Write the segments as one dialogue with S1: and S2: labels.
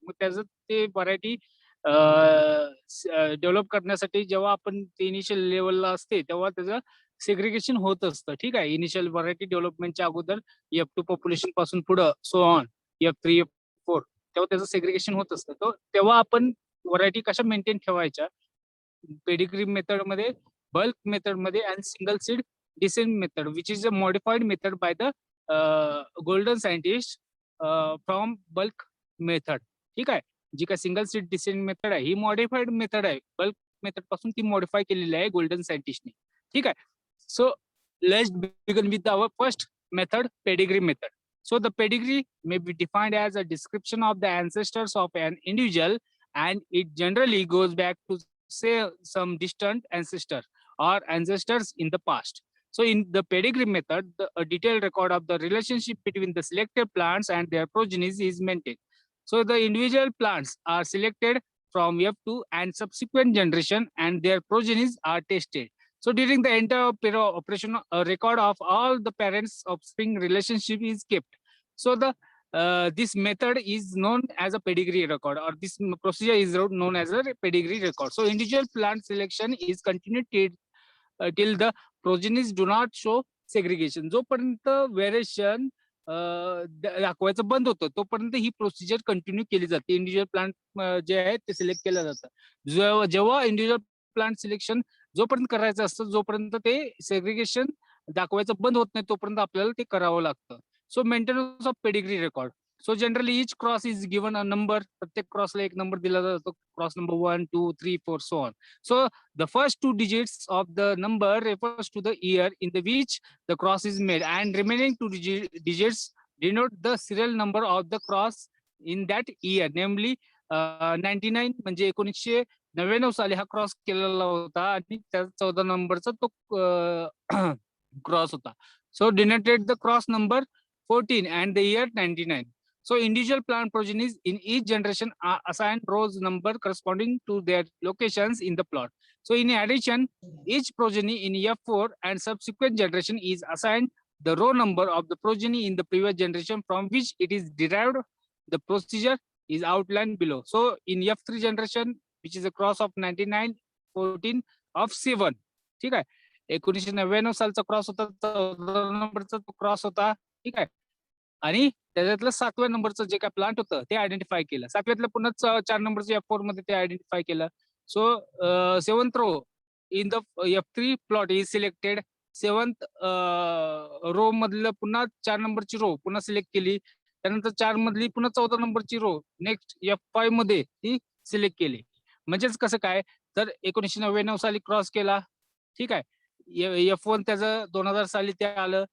S1: मग त्याचं ते variety develop करण्यासाठी जेव्हा आपण ते इनिशियल लेवलला असते तेव्हा त्याचं सेग्रिगेशन होत असतं. ठीक आहे. इनिशियल व्हरायटी डेव्हलपमेंटच्या अगोदर F2 पॉप्युलेशन पासून पुढं सो ऑन F3 F4 तेव्हा त्याचं सेग्रिगेशन होत असतं. तेव्हा आपण व्हरायटी कशा मेंटेन ठेवायच्या पेडिग्री मेथड मध्ये, बल्क मेथड मध्ये and single seed descent method which is a modified method by the Goulden scientist from bulk method. ठीक आहे. जी काय सिंगल सीड डिसेंट मेथड आहे ही मॉडिफाईड मेथड आहे. बल्क मेथड पासून ती मॉडिफाय केलेली आहे गोल्डन सायंटिस्टने. ठीक आहे. So let's begin with our first method, pedigree method. So the pedigree may be defined as a description of the ancestors of an individual, and it generally goes back to say some distant ancestor or ancestors in the past. So in the pedigree method, a detailed record of the relationship between the selected plants and their progenies is maintained. So the individual plants are selected from F2 and subsequent generation, and their progenies are tested. So during the entire operation, a record of all the parents' offspring relationship is kept. So this method is known as a pedigree record, or this procedure is known as a pedigree record. So individual plant selection is continued till the progenies do not show segregation. जोपर्यंत variation दाखवायचं बंद होतं तोपर्यंत ही procedure continue केली जाते. Individual plant जे आहे ते select केलं जातं. जेव्हा इंडिव्हिज्युअल प्लांट सिलेक्शन जोपर्यंत करायचं असतं जोपर्यंत ते सेग्रिगेशन दाखवायचं बंद होत नाही तोपर्यंत आपल्याला ते करावं लागतं. So maintenance of pedigree record. So generally each cross is given a number. प्रत्येक क्रॉसला एक नंबर दिला जातो. Cross number 1, 2, 3, 4 so on. So the first two digits of the number refers to the year in the which the cross is made, and remaining two digits denote the serial number of the cross in that year. Namely 99 म्हणजे 1999 साली हा cross केलेला होता आणि त्या 14 नंबरचा तो cross होता. So denoted the cross number 14 and the year 99. So individual plant progenies in each generation are assigned rows number corresponding to their locations in the plot. So in addition, each progeny in F4 and subsequent generation is assigned the row number of the progeny in the previous generation from which it is derived. The procedure is outlined below. So in F3 generation, which is a cross of 99, 14 of 7. ठीक आहे. 1999 सालचा cross होता, 14 नंबरचा तो cross होता. ठीक आहे. आणि त्याच्यातलं 7व्या नंबरचं जे काय प्लांट होतं ते आयडेंटिफाय केलं. 7व्यातलं पुन्हा 4 नंबरचं F4 मध्ये ते आयडेंटिफाय केलं. So 7th row in the F3 plot is selected. 7th row मधलं पुन्हा 4 नंबरची रो पुन्हा सिलेक्ट केली. त्यानंतर 4 मधली पुन्हा 14 नंबरची रो नेक्स्ट F5 मध्ये ती सिलेक्ट केली. म्हणजेच कसं काय तर 1999 साली क्रॉस केला. ठीक आहे. F1 त्याचं 2000 साली ते आलं.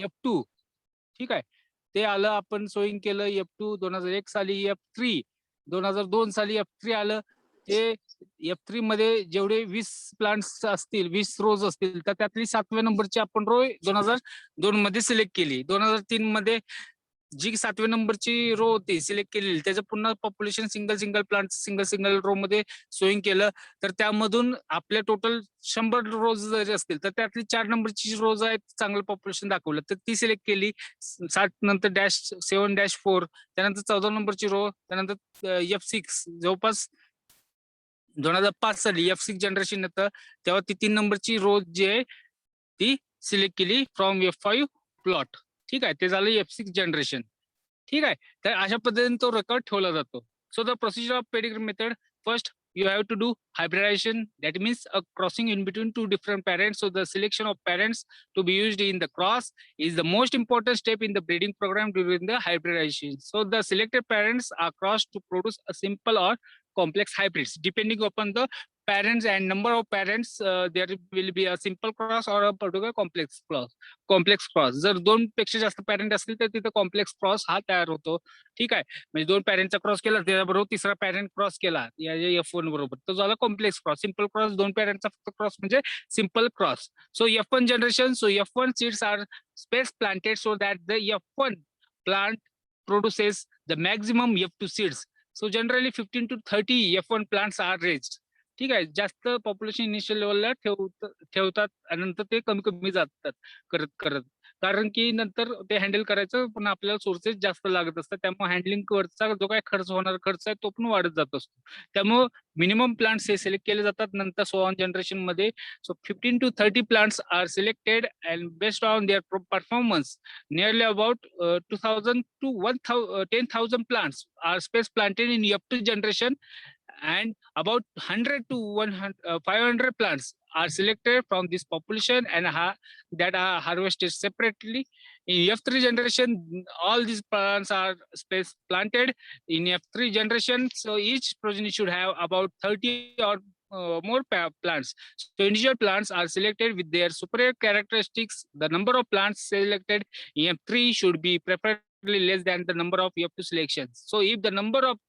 S1: F2 ठीक आहे ते आलं. आपण सोईंग केलं F2. 2001 साली F3. 2002 साली F3 आलं. ते F3 मध्ये जेवढे 20 प्लांट्स असतील, 20 रोज असतील, तर त्यातली 7व्या नंबरची आपण रो 2002 मध्ये सिलेक्ट केली. 2003 मध्ये जी 7व्या नंबरची रो होती सिलेक्ट केलेली त्याचं पुन्हा population single plant single row मध्ये सोईंग केलं. तर त्यामधून आपल्या टोटल 100 रोज जरी असतील तर त्यातली 4 नंबरची रोज आहेत चांगलं पॉप्युलेशन दाखवलं तर ती सिलेक्ट केली. 60 नंतर -7-4 त्यानंतर 14 नंबरची रो. त्यानंतर F6 जवळपास 2005 साली F6 जनरेशन येतं तेव्हा ती 3 नंबरची रो जी आहे ती सिलेक्ट केली फ्रॉम F5 प्लॉट. ठीक आहे. ते झालं F6 जनरेशन. ठीक आहे. तर अशा पद्धतीने तो रेकॉर्ड ठेवला जातो. So the procedure of pedigree method. First you have to do hybridization. That means a crossing in between two different parents. So the selection of parents to be used in the cross is the most important step in the breeding program during the hybridization. So the selected parents are crossed to produce a simple or complex hybrids. Depending upon the parents and number of parents, there will be a simple cross or a particular complex cross. जर 2 पेक्षा जास्त parent असतील तर तिथे complex cross हा तयार होतो. ठीक आहे. म्हणजे 2 पॅरेंटचा क्रॉस केला त्याच्याबरोबर तिसरा पॅरेंट क्रॉस केला या F1 बरोबर तो झाला कॉम्प्लेक्स क्रॉस. सिंपल क्रॉस 2 पॅरेंटचा फक्त क्रॉस म्हणजे simple cross. So F1 generation. So F1 seeds are space planted so that the F1 plant produces the maximum F2 seeds. So generally 15 to 30 F1 plants are raised. ठीक आहे. जास्त population initial लेवलला ठेवतात आणि नंतर ते कमी जातात करत कारण की नंतर ते हँडल करायचं पण आपल्याला सोर्सेस जास्त लागत असतात. त्यामुळे हँडलिंग वरचा जो काही खर्च आहे तो पण वाढत जात असतो. त्यामुळे मिनिमम प्लांट्स हे सिलेक्ट केले जातात. नंतर सो ऑन जनरेशन मध्ये 15 to 30 plants are selected and based on their performance, nearly about 2000 to 10,000 plants are space planted in F2 generation, and about 100 to 500 plants are selected from this population and that are harvested separately. In F3 generation, all these plants are space planted in F3 generation. So each progeny should have about 30 or more plants. So individual plants are selected with their superior characteristics. The number of plants selected in F3 should be preferably less than the number of F2 selections. So if the number of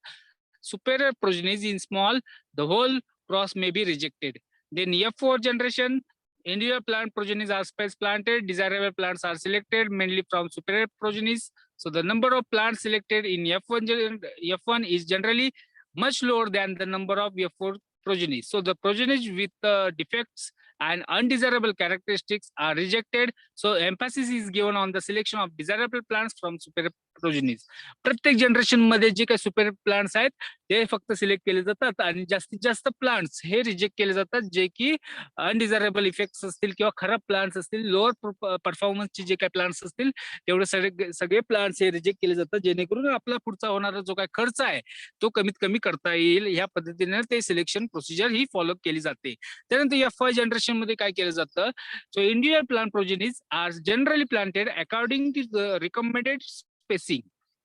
S1: superior progeny is small, the whole cross may be rejected. Then F4 generation, individual plant progenies are space planted. Desirable plants are selected mainly from superior progenies. So the number of plants selected in F1 is generally much lower than the number of F4 progenies. So the progenies with defects and undesirable characteristics are rejected. So emphasis is given on the selection of desirable plants from superior progenies. प्रत्येक generation मध्ये जे काही super plants आहेत ते फक्त select केले जातात आणि जास्तीत जास्त प्लांट्स हे रिजेक्ट केले जातात जे की अनडिझायरेबल इफेक्ट्स असतील किंवा खराब प्लांट्स असतील, लोअर परफॉर्मन्सचे जे काही प्लांट्स असतील तेवढे सगळे प्लांट्स हे रिजेक्ट केले जातात जेणेकरून आपला पुढचा होणारा जो काही खर्च आहे तो कमीत कमी करता येईल. ह्या पद्धतीने ते सिलेक्शन प्रोसिजर ही फॉलो केली जाते. त्यानंतर F5 जनरेशन मध्ये काय केलं जातं, so Indian plant progenies are generally planted according to the recommended spacing.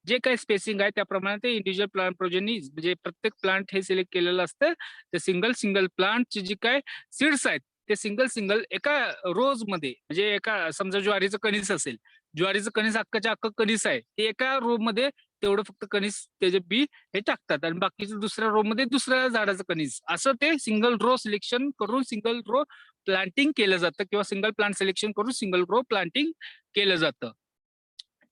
S1: जे काही स्पेसिंग आहे त्याप्रमाणे ते इंडिव्हिज्युअल प्लांट प्रोजेनीज म्हणजे प्रत्येक प्लांट हे सिलेक्ट केलेलं असतं. ते सिंगल प्लांटचे जे काय सीड्स आहेत ते सिंगल एका रोज मध्ये म्हणजे एका समजा ज्वारीचं कणीस असेल, ज्वारीचं कणीस अख्खाच्या अख्खं कणीस आहे ते एका रो मध्ये तेवढं फक्त कणीस त्याचे बी हे टाकतात आणि बाकीचं दुसऱ्या रो मध्ये दुसऱ्या झाडाचं कणीस, असं ते सिंगल रो सिलेक्शन करून सिंगल रो प्लांटिंग केलं जातं किंवा सिंगल प्लांट सिलेक्शन करून सिंगल रो प्लांटिंग केलं जातं.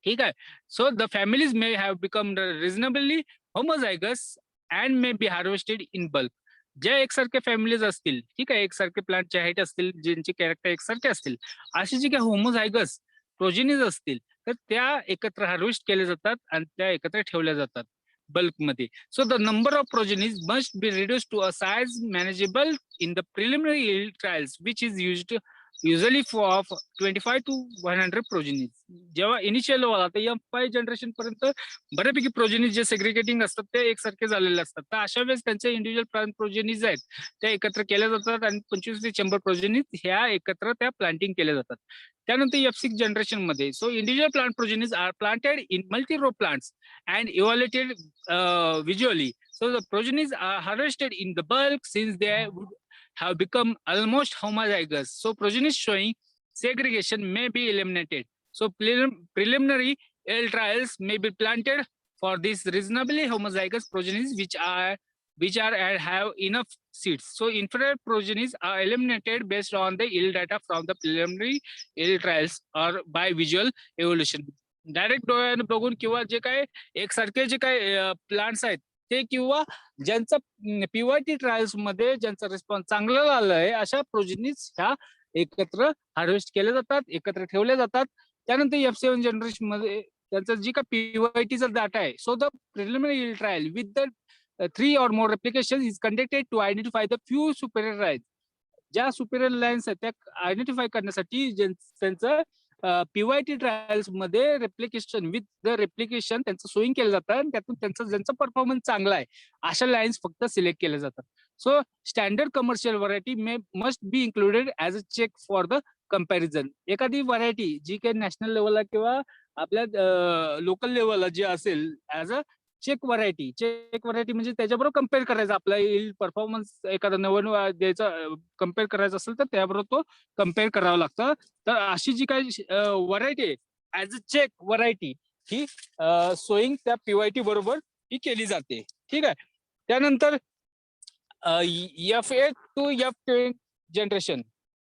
S1: ठीक आहे. So the families may have become reasonably homozygous and may be harvested in bulk. ज्या एकसारख्या फॅमिलीज असतील, ठीक आहे, एकसारखे प्लांटचे हाईट असतील, ज्यांचे कॅरेक्टर एकसारखे असतील, अशी जी काही होमोझायगस प्रोजेनीज असतील तर त्या एकत्र हार्वेस्ट केल्या जातात आणि त्या एकत्र ठेवल्या जातात बल्कमध्ये. So the number of progenies must be reduce to a size manageable in the preliminary yield trials which is usually for 25 to 100 progenies. जेव्हा इनिशियल आता F5 जनरेशन पर्यंत बऱ्यापैकी प्रोजेनीज जे सेग्रिगेटिंग असतात ते एकसारखे झालेले असतात. तर अशा वेळेस त्यांचे इंडिव्हिज्युअल प्लांट प्रोजेनीज आहेत त्या एकत्र केल्या जातात आणि 25 ते 100 प्रोजेनीज ह्या एकत्र त्या प्लांटिंग केल्या जातात. त्यानंतर F6 जनरेशन मध्ये so individual plant progenies are planted in multi row plants and evaluated visually. So the progenies are harvested in the bulk since they have become almost homozygous. So progenies showing segregation may be eliminated. So preliminary yield trials may be planted for these reasonably homozygous progenies which are and have enough seeds. So inferior progenies are eliminated based on the yield data from the preliminary yield trials or by visual evolution. Direct डोळ्याने बघून किंवा जे काय एकसारखे जे काय plants आहेत ते किंवा ज्यांचं पीवायटी ट्रायल्स मध्ये ज्यांचा रिस्पॉन्स चांगला आलाय अशा प्रोजेनीज ह्या एकत्र हार्वेस्ट केल्या जातात, एकत्र ठेवल्या जातात. त्यानंतर F7 जनरेशन मध्ये त्यांचा जी का पीवायटीचा डाटा आहे, so the preliminary trial with the 3 or more replications is conducted to identify the few superior lines. ज्या सुपेरियर लाईन्स आहेत त्या आयडेंटिफाय करण्यासाठी त्यांचं पीवायटी ट्रायल्स मध्ये रेप्लिकेशन विथ द रेप्लिकेशन त्यांचं सोईंग केलं जातं आणि त्यातून ज्यांचा परफॉर्मन्स चांगला आहे अशा लाईन्स फक्त सिलेक्ट केल्या जातात. So standard commercial variety must be included as a check for the comparison. एखादी व्हरायटी जी काही नॅशनल लेवलला किंवा आपल्या लोकल लेवलला जी असेल ऍज अ चेक व्हरायटी म्हणजे त्याच्याबरोबर कम्पेअर करायचं आपला परफॉर्मन्स एखादा नवीन द्यायचा कम्पेअर करायचा असेल तर त्याबरोबर तो कम्पेअर करावा लागतं. तर अशी जी काही व्हरायटी आहे ऍज अ चेक व्हरायटी ही सोईंग त्या पीवायटी बरोबर ही केली जाते. ठीक आहे. त्यानंतर F8 to F10 जनरेशन.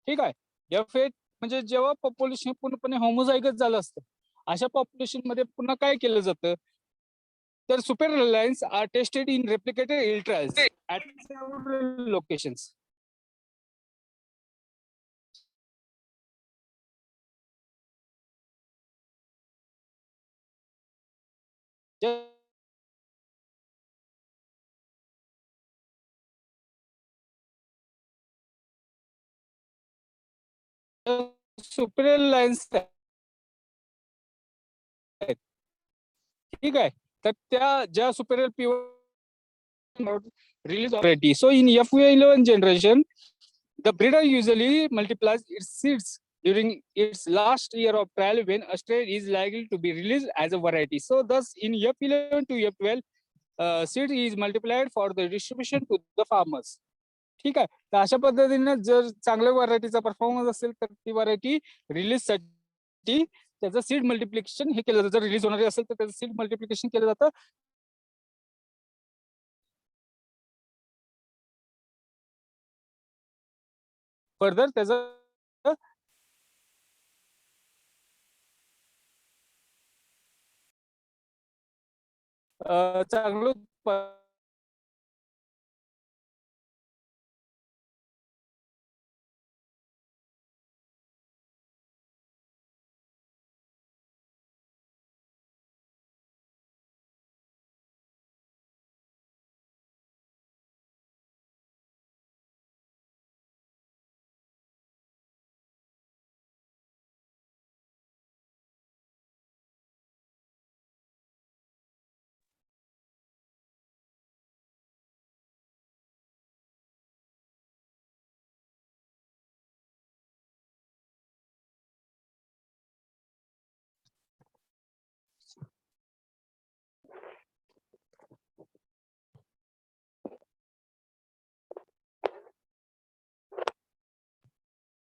S1: ठीक आहे. F8 म्हणजे जेव्हा पॉप्युलेशन पूर्णपणे होमोझायगस झालं असतं अशा पॉप्युलेशन मध्ये पुन्हा काय केलं जातं तर superior lines are tested in replicated yield trials at several locations. Superior lines आहेत, ठीक आहे. तर त्या ज्या superior पिवळ release variety. So in FU11 generation, the breeder usually multiplies its seeds during its last year of trial when a strain is likely to be released as a variety. So thus in F11 to F12, seed is multiplied for the distribution to the farmers. ठीक आहे. तर अशा पद्धतीने जर चांगल्या व्हरायटीचा performance असेल तर ती व्हरायटी रिलीज साठी त्याचं सीड मल्टिप्लिकेशन हे केलं जातं. जर रिलीज होणारी असेल तर त्याचं सीड मल्टिप्लिकेशन केलं जातं. फर्दर त्याचं चांगलं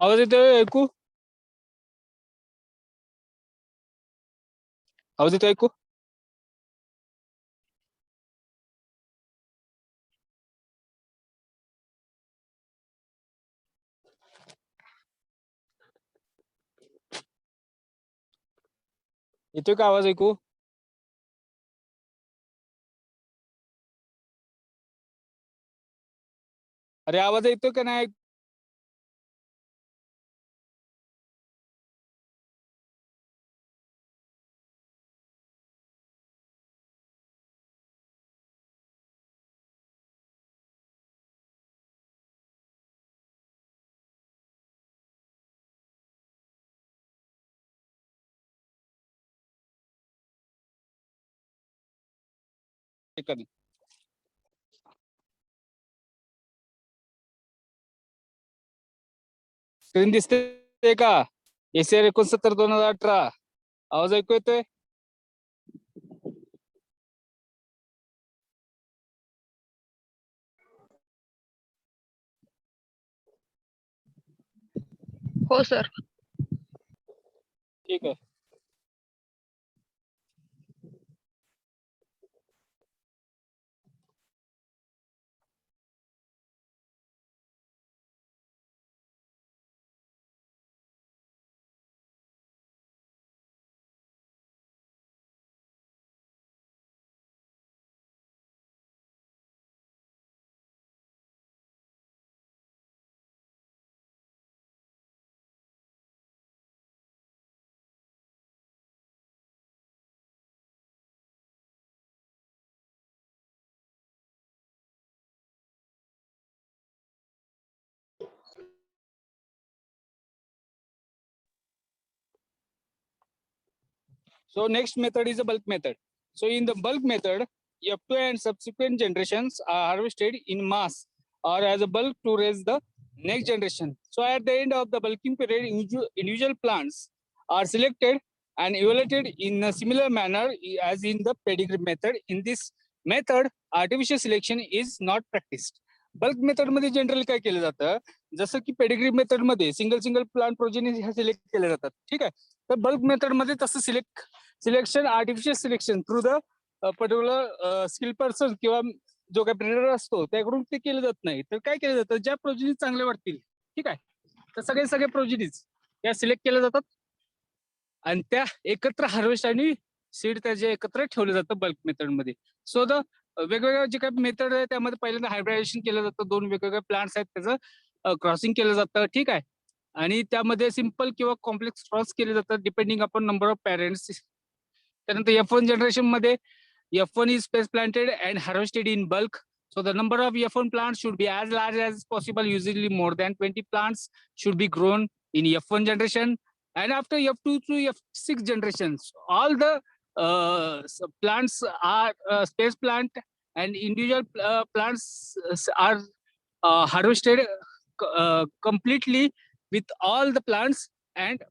S1: आवाज येतोय ऐकू? आवाज येतोय ऐकू? येतोय का आवाज ऐकू? अरे आवाज येतोय का नाही? स्क्रीन दिसते का? एसीआर 69/2018 आवाज ऐकू येतोय?
S2: हो सर.
S1: ठीक आहे. So next method is a bulk method. So in the bulk method, F2 and subsequent generations are harvested in mass or as a bulk to raise the next generation. So at the end of the bulking period, individual plants are selected and evaluated in a similar manner as in the pedigree method. In this method, artificial selection is not practiced. Bulk method मध्ये general काय केलं जातं, जसं की pedigree method मध्ये single plant progeny ह्या select केल्या जातात. ठीक आहे. तर बल्क मेथड मध्ये तसं selection artificial selection through the particular skill person किंवा जो काही ब्रीडर असतो त्याकडून ते केलं जात नाही. तर काय केलं जातं, ज्या प्रोजेनी चांगले वाटतील, ठीक आहे, तर सगळे प्रोजेनीज त्या सिलेक्ट केल्या जातात आणि त्या एकत्र हार्वेस्ट आणि सीड त्याचे एकत्र ठेवलं जातं बल्क मेथड मध्ये. सो द वेगवेगळ्या जे काही मेथड आहे त्यामध्ये पहिल्यांदा हायब्रिडायझेशन केलं जातं. 2 वेगवेगळे प्लांट्स आहेत त्याचं क्रॉसिंग केलं जातं. ठीक आहे. आणि त्यामध्ये सिंपल किंवा कॉम्प्लेक्स क्रॉस केले जातात depending upon number of parents. त्यानंतर F1 जनरेशन मध्ये F1 is space planted and harvested in bulk. So the number of F1 plants should be as large as possible. Usually more than 20 plants should be grown in F1 generation. And after F2 to F6 generations, all the plants are space plant, and individual plants are harvested completely with all the plants, and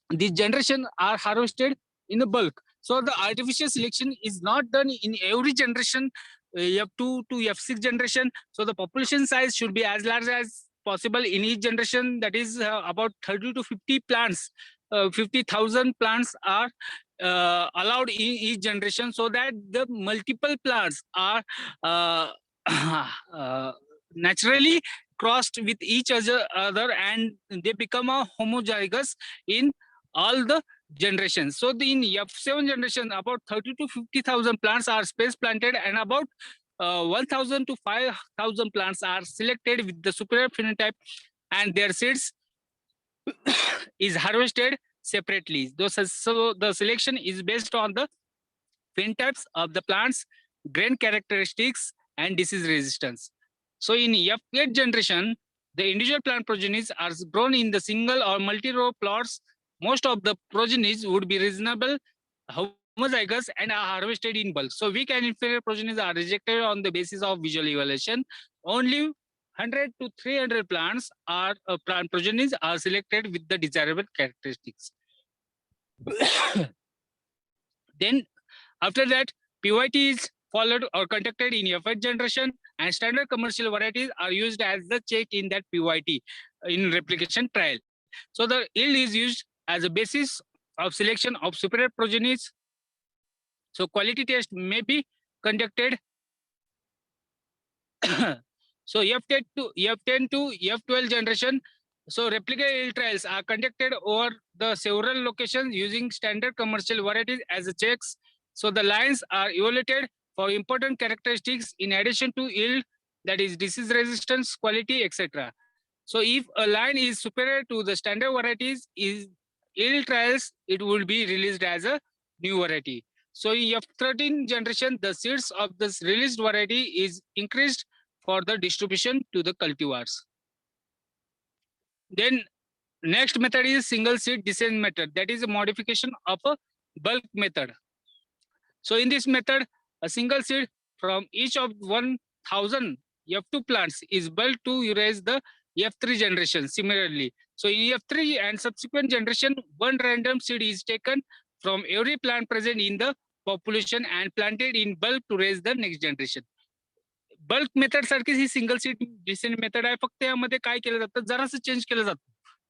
S1: these generation are harvested in the bulk. So the artificial selection is not done in every generation, F2 to F6 generation. So the population size should be as large as possible in each generation. That is about 30 to 50 plants, 50,000 plants are allowed in each generation, so that the multiple plants are naturally crossed with each other, and they become a homozygous in all the generations. So in F7 generation, about 30 to 50,000 plants are space planted, and about 1,000 to 5,000 plants are selected with the superior phenotype, and their seeds is harvested separately. So the selection is based on the phenotypes of the plants, grain characteristics, and disease resistance. So in F8 generation, the individual plant progenies are grown in the single or multi-row plots. Most of the progenies would be reasonable, homozygous, and are harvested in bulk. So weak and inferior progenies are rejected on the basis of visual evaluation. Only 100 to 300 plants are plant progenies are selected with the desirable characteristics. Then after that, PYT is followed or conducted in F8 generation, and standard commercial varieties are used as the check in that PYT in replication trial. So the yield is used as a basis of selection of superior progenies. So quality test may be conducted. So F10 to F12 generation. So replica yield trials are conducted over the several locations using standard commercial varieties as a checks. So the lines are evaluated for important characteristics in addition to yield, that is disease resistance, quality, etc. So if a line is superior to the standard varieties is yield trials, it will be released as a new variety. So in F13 generation, the seeds of this released variety is increased for the distribution to the cultivars. Then next method is single seed descent method. That is a modification of a bulk method. So in this method, a single seed from each of 1,000 F2 plants is bulked to raise the F3 generation similarly. So in F3 and subsequent generation, one random seed is taken from every plant present in the population and planted in bulk to raise the next generation. Bulk method सारखीच ही single seat decent method आहे. फक्त यामध्ये काय केलं जातं, जरासं change केलं जातं.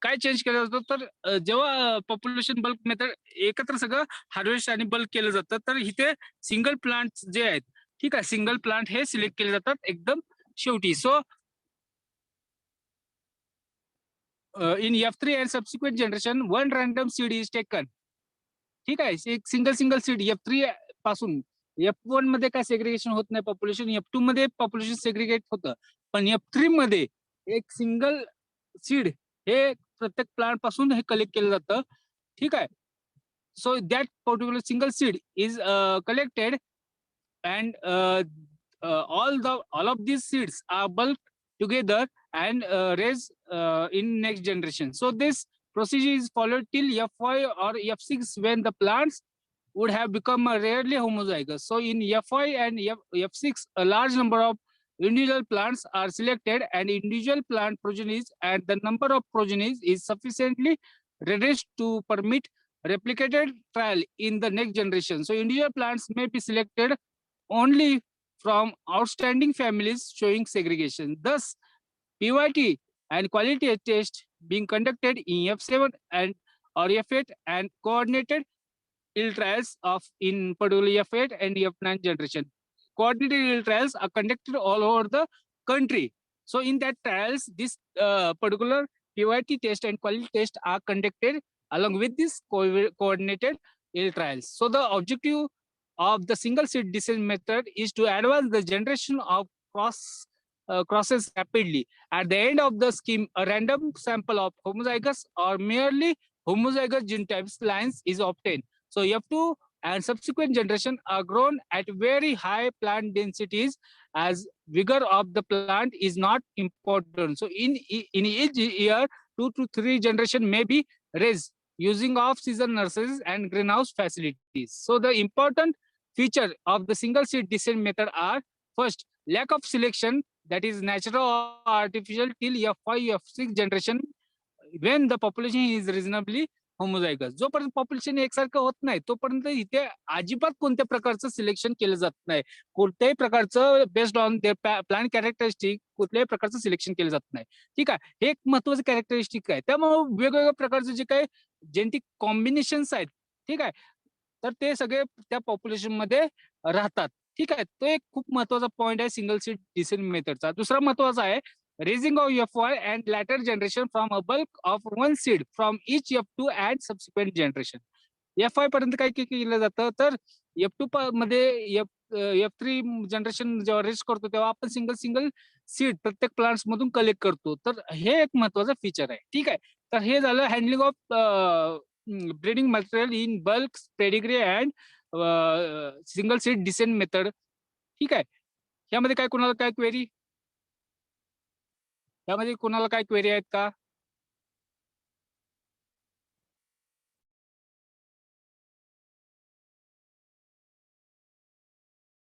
S1: काय चेंज केलं जातं, तर जेव्हा पॉप्युलेशन बल्क मेथड एकत्र सगळं हार्वेस्ट आणि बल्क केलं जातं, तर इथे सिंगल प्लांट जे आहेत, ठीक आहे, सिंगल प्लांट हे सिलेक्ट केले जातात एकदम शेवटी. सो इन F3 and subsequent generation, one random seed is taken. ठीक आहे, एक सिंगल सीड F3 पासून. F1 मध्ये काय सेग्रिगेशन होत नाही पॉप्युलेशन, F2 मध्ये पॉप्युलेशन सेग्रिगेट होतं, पण F3 मध्ये एक सिंगल सीड हे प्रत्येक प्लांट पासून हे कलेक्ट केलं जातं. ठीक आहे. So that particular single seed is collected, and all of these seeds are bulked together and raised in next generation. So this procedure is followed till F5 or F6 when the plants would have become rarely homozygous. So in F5 and F6, a large number of individual plants are selected, and individual plant progenies and the number of progenies is sufficiently reduced to permit replicated trial in the next generation. So individual plants may be selected only from outstanding families showing segregation. Thus, PYT and quality test being conducted in F7 and or F8 and coordinated yield trials of in particular F8 and F9 generation. Coordinated yield trials are conducted all over the country. So in that trials, this particular PYT test and quality test are conducted along with this coordinated yield trials. So the objective of the single seed descent method is to advance the generation of crosses rapidly. At the end of the scheme, a random sample of homozygous or merely homozygous genotypes lines is obtained. So F2 and subsequent generation are grown at very high plant densities as vigor of the plant is not important. So in each year, 2 to 3 generation may be raised using off-season nurseries and greenhouse facilities. So the important feature of the single seed descent method are: first, lack of selection, that is natural or artificial, till F5, F6 generation when the population is reasonably homozygous. जोपर्यंत population एकसारखं होत नाही तोपर्यंत इथे अजिबात कोणत्या प्रकारचं selection केलं जात नाही. कोणत्याही प्रकारचं बेस्ड ऑन प्लांट कॅरेक्टरिस्टिक कुठल्याही प्रकारचं सिलेक्शन केलं जात नाही. ठीक आहे, हे एक महत्वाचं कॅरेक्टरिस्टिक आहे. त्यामुळे वेगवेगळ्या प्रकारचे जे काही जेनेटिक कॉम्बिनेशन्स आहेत, ठीक आहे, तर ते सगळे त्या पॉप्युलेशन मध्ये राहतात. ठीक आहे, तो एक खूप महत्वाचा पॉइंट आहे सिंगल सीड डिसेंट मेथडचा. दुसरा महत्वाचा आहे raising of F1 and later generation from a bulk of one seed from each F2 and subsequent generation. F5 पर्यंत काय केलं जातं तर F2 मध्ये F3 जनरेशन जेव्हा रेस्ट करतो तेव्हा आपण सिंगल सीड प्रत्येक प्लांट्स मधून कलेक्ट करतो. तर हे एक महत्वाचं फीचर आहे. ठीक आहे, तर हे झालं handling of breeding material in bulk, pedigree and single seed descent method. ठीक आहे, यामध्ये काय कोणाला काय क्वेरी, यामध्ये कोणाला काय क्वेरी आहेत का?